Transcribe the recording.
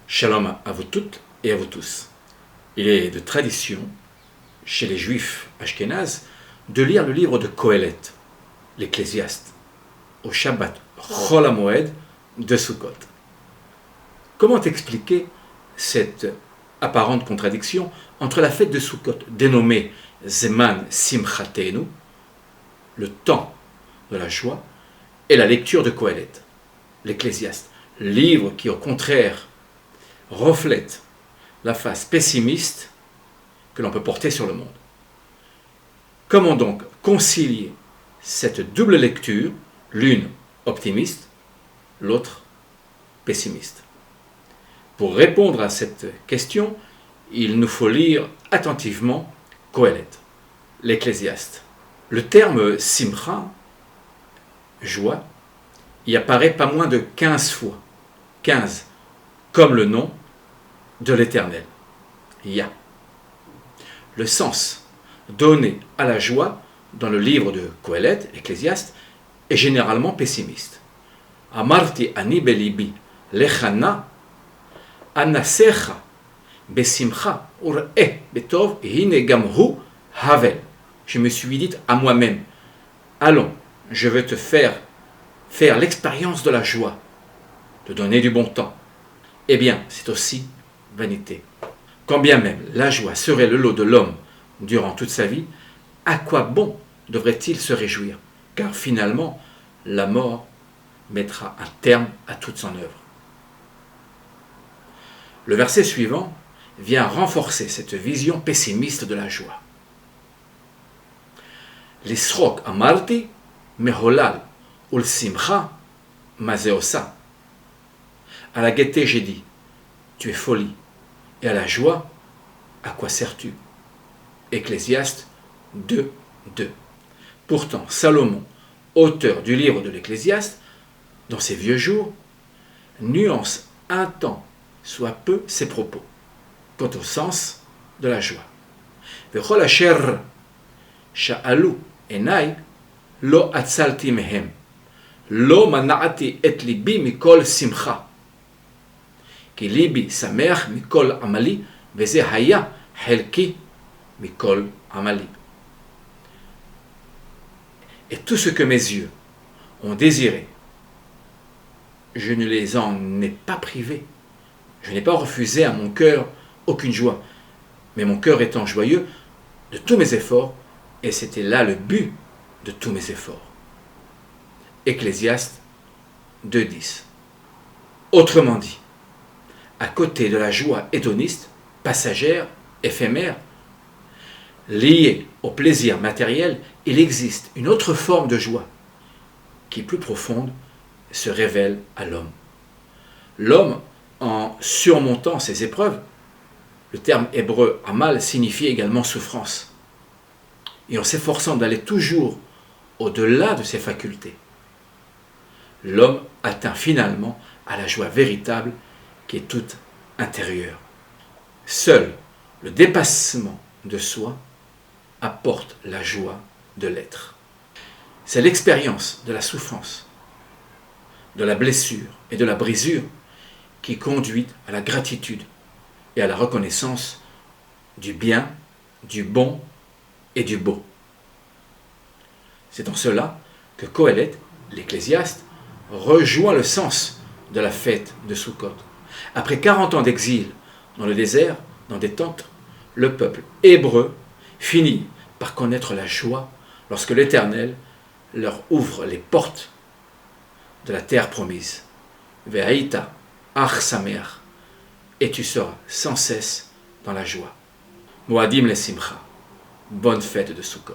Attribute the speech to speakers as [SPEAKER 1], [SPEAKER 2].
[SPEAKER 1] Shalom à vous toutes et à vous tous. Il est de tradition, chez les juifs ashkénazes, de lire le livre de Kohelet, l'Ecclésiaste, au Shabbat Chol HaMoed de Sukkot. Comment expliquer cette apparente contradiction entre la fête de Sukkot, dénommée Zeman Simchatenu, le temps de la joie, et la lecture de Kohelet, l'Ecclésiaste, livre qui au contraire reflète la face pessimiste que l'on peut porter sur le monde. Comment donc concilier cette double lecture, l'une optimiste, l'autre pessimiste? Pour répondre à cette question, il nous faut lire attentivement Kohelet, l'Ecclésiaste. Le terme simcha, joie, y apparaît pas moins de 15 fois. 15, comme le nom de l'Éternel, Yah. Le sens donné à la joie dans le livre de Kohelet, Ecclésiaste, est généralement pessimiste. Amarti ani belibi lechana anasecha besimcha ur'eh betov hine gamhu havel. Je me suis dit à moi-même, allons, je vais te faire l'expérience de la joie, te donner du bon temps. Eh bien, c'est aussi vanité. Quand bien même la joie serait le lot de l'homme durant toute sa vie, à quoi bon devrait-il se réjouir? Car finalement, la mort mettra un terme à toute son œuvre. Le verset suivant vient renforcer cette vision pessimiste de la joie. L'isrok amarti meholal ul simcha mazeosa. À la gaieté, j'ai dit, tu es folie, et à la joie, à quoi sers-tu? Ecclésiaste 2:2. Pourtant, Salomon, auteur du livre de l'Ecclésiaste, dans ses vieux jours, nuance un tant soit peu ses propos, quant au sens de la joie. Vechol asher sha'alu enai lo atzalti mehem, lo mana'ati et libi mikol simcha. Ki libi sameach mikol amali, veze haya helki mikol amali. Et tout ce que mes yeux ont désiré, je ne les en ai pas privés. Je n'ai pas refusé à mon cœur aucune joie. Mais mon cœur étant joyeux de tous mes efforts, et c'était là le but de tous mes efforts. Ecclésiaste 2:10. Autrement dit, à côté de la joie hédoniste, passagère, éphémère, liée au plaisir matériel, il existe une autre forme de joie qui, plus profonde, se révèle à l'homme. L'homme, en surmontant ses épreuves, le terme hébreu amal signifie également souffrance, et en s'efforçant d'aller toujours au-delà de ses facultés, l'homme atteint finalement à la joie véritable qui est toute intérieure. Seul le dépassement de soi apporte la joie de l'être. C'est l'expérience de la souffrance, de la blessure et de la brisure qui conduit à la gratitude et à la reconnaissance du bien, du bon et du beau. C'est en cela que Kohelet, l'Ecclésiaste, rejoint le sens de la fête de Sukkot. Après 40 ans d'exil dans le désert, dans des tentes, le peuple hébreu finit par connaître la joie lorsque l'Éternel leur ouvre les portes de la terre promise. Ve'aïta ach sameach, et tu seras sans cesse dans la joie. Moadim le simcha, bonne fête de Sukkot.